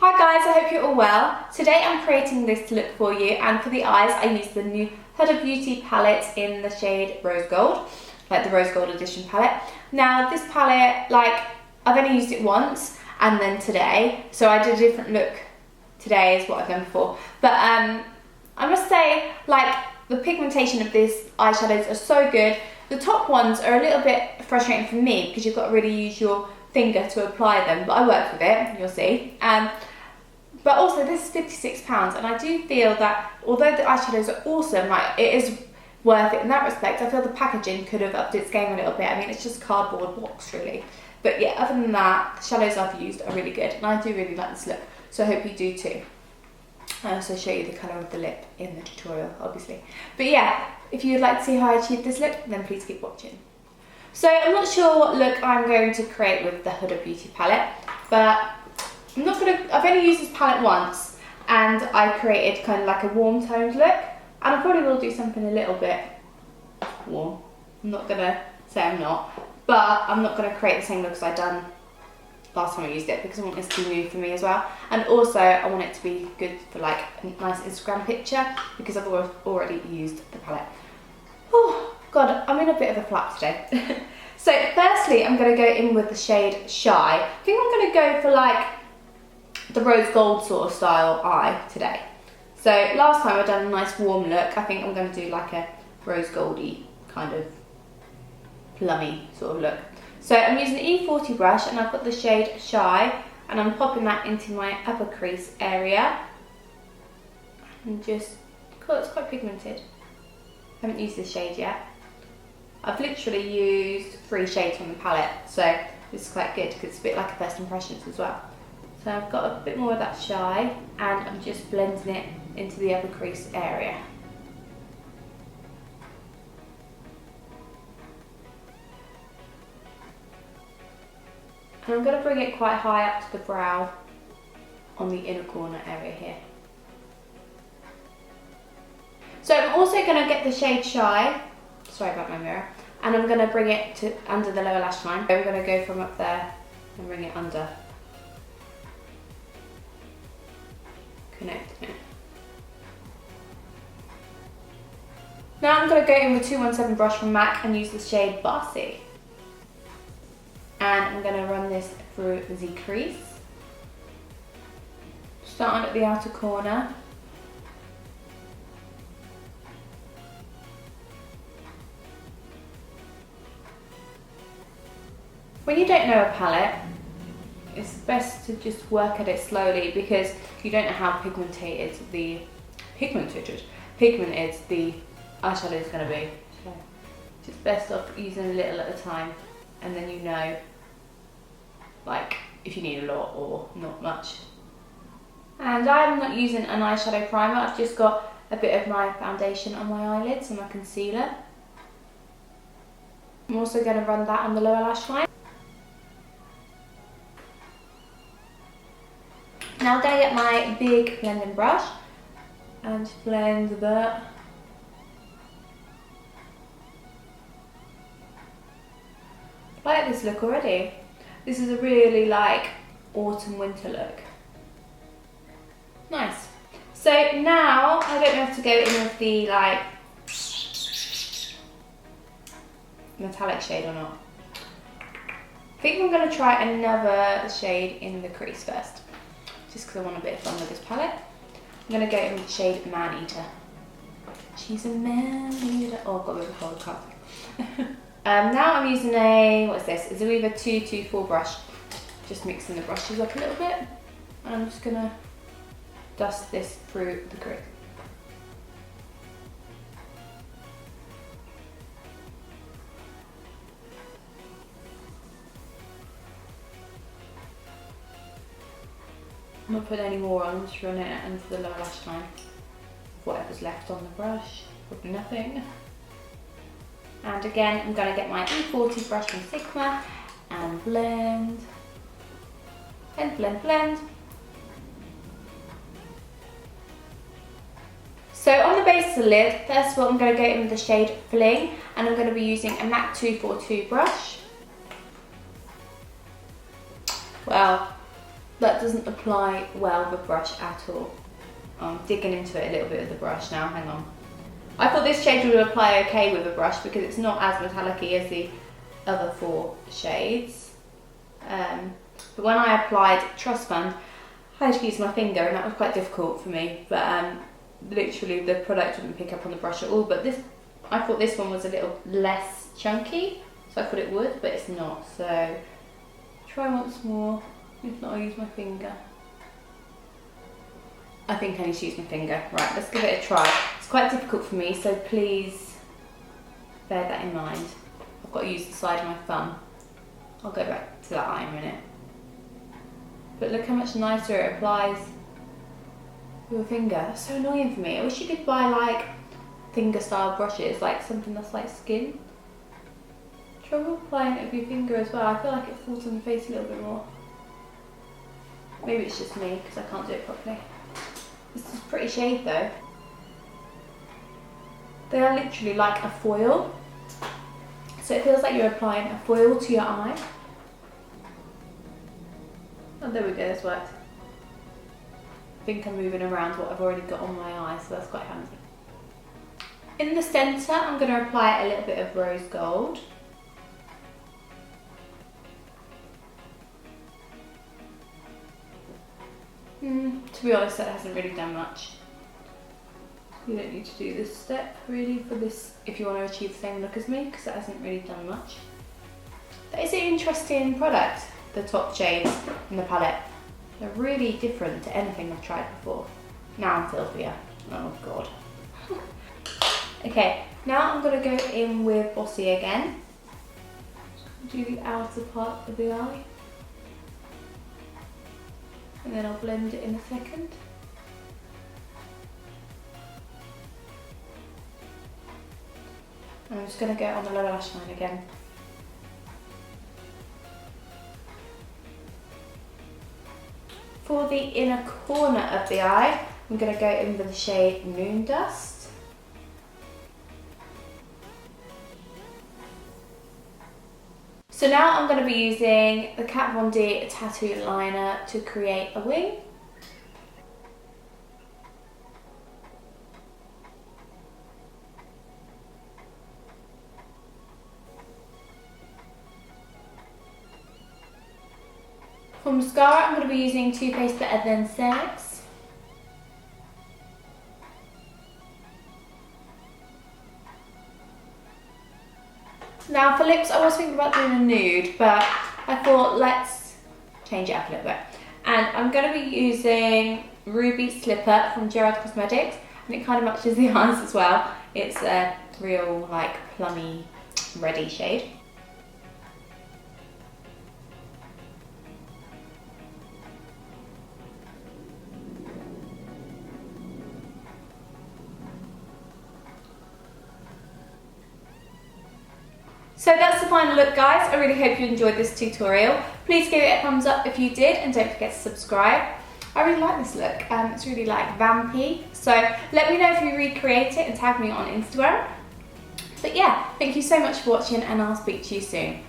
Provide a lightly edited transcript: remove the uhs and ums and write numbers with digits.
Hi guys, I hope you're all well. Today I'm creating this look for you, and for the eyes I used the new Huda Beauty palette in the shade Rose Gold, like the Rose Gold Edition palette. Now this palette, I've only used it once and then today, so I did a different look today as what I've done before. But I must say, the pigmentation of these eyeshadows are so good. The top ones are a little bit frustrating for me because you've got to really use your finger to apply them, but I work with it, you'll see. But also this is £56, and I do feel that although the eyeshadows are awesome, it is worth it in that respect. I feel the packaging could have upped its game a little bit. I mean, it's just cardboard box really. But yeah, other than that, the shadows I've used are really good, and I do really like this look, so I hope you do too. I also show you the colour of the lip in the tutorial, obviously. But yeah, if you'd like to see how I achieved this look, then please keep watching. So I'm not sure what look I'm going to create with the Huda Beauty palette, but I've only used this palette once, and I created kind of like a warm toned look, and I probably will do something a little bit warm. I'm not going to say I'm not, but I'm not going to create the same look as I done last time I used it, because I want this to be new for me as well, and also I want it to be good for a nice Instagram picture, because I've already used the palette. Oh god, I'm in a bit of a flap today. So firstly I'm going to go in with the shade Shy. I think I'm going to go for the rose gold sort of style eye today. So last time I done a nice warm look. I think I'm going to do a rose goldy kind of plummy sort of look. So I'm using the E40 brush, and I've got the shade Shy, and I'm popping that into my upper crease area, and just, it's quite pigmented. I haven't used this shade yet. I've literally used 3 shades from the palette, so this is quite good because it's a bit like a first impressions as well. So I've got a bit more of that Shy, and I'm just blending it into the upper crease area. And I'm going to bring it quite high up to the brow on the inner corner area here. So I'm also going to get the shade Shy, sorry about my mirror, and I'm going to bring it to under the lower lash line. I'm going to go from up there and bring it under, connecting it. Now I'm going to go in with 217 brush from MAC and use the shade Bossy. And I'm going to run this through the crease, starting at the outer corner. When you don't know a palette, it's best to just work at it slowly, because you don't know how pigmented the eyeshadow is going to be. So it's best off using a little at a time, and then you know if you need a lot or not much. And I'm not using an eyeshadow primer, I've just got a bit of my foundation on my eyelids and my concealer. I'm also going to run that on the lower lash line. Now I'm going to get my big blending brush and blend that. I like this look already. This is a really autumn winter look. Nice. So now I don't know if to go in with the metallic shade or not. I think I'm going to try another shade in the crease first, just because I want a bit of fun with this palette. I'm going to go in with the shade Man Eater. She's a man eater. Oh, I've got a bit of a cold, can't I? Now I'm using what's this? It's a Riva 224 brush. Just mixing the brushes up a little bit. And I'm just going to dust this through the crease. I'm not putting any more on, just running it into the lower lash line. Whatever's left on the brush, probably nothing. And again, I'm going to get my E40 brush from Sigma and blend, and blend, blend. So on the base of the lid, first of all I'm going to go in with the shade Fling, and I'm going to be using a MAC 242 brush. Well, that doesn't apply well with brush at all. I'm digging into it a little bit with the brush now, hang on. I thought this shade would apply okay with a brush because it's not as metallic-y as the other 4 shades. But when I applied Trust Fund, I had to use my finger and that was quite difficult for me. But literally the product wouldn't pick up on the brush at all. But this, I thought this one was a little less chunky, so I thought it would, but it's not. So try once more. If not, I'll use my finger. I think I need to use my finger. Right, let's give it a try. It's quite difficult for me, so please bear that in mind. I've got to use the side of my thumb. I'll go back to that eye in a minute. But look how much nicer it applies with a finger. That's so annoying for me. I wish you could buy like finger style brushes, like something that's like skin. Trouble applying it with your finger as well. I feel like it falls on your face a little bit more. Maybe it's just me because I can't do it properly. This is a pretty shade though. They are literally like a foil. So it feels like you're applying a foil to your eye. Oh, there we go, this worked. I think I'm moving around what I've already got on my eye, so that's quite handy. In the centre, I'm going to apply a little bit of rose gold. To be honest, that hasn't really done much. You don't need to do this step really for this if you want to achieve the same look as me, because that hasn't really done much. That is an interesting product, the top shades in the palette. They're really different to anything I've tried before. Now I'm Sylvia. Oh god. Okay, now I'm going to go in with Bossy again. Do the outer part of the eye. And then I'll blend it in a second. And I'm just going to go on the lower lash line again. For the inner corner of the eye, I'm going to go in with the shade Moon Dust. So now I'm going to be using the Kat Von D tattoo liner to create a wing. For mascara, I'm going to be using Too Faced Better Than Sex. Now for lips, I was thinking about doing a nude, but I thought let's change it up a little bit. And I'm going to be using Ruby Slipper from Gerard Cosmetics, and it kind of matches the eyes as well. It's a real like plummy, reddy shade. So that's the final look, guys. I really hope you enjoyed this tutorial. Please give it a thumbs up if you did, and don't forget to subscribe. I really like this look. It's really like vampy. So let me know if you recreate it and tag me on Instagram. But yeah, thank you so much for watching, and I'll speak to you soon.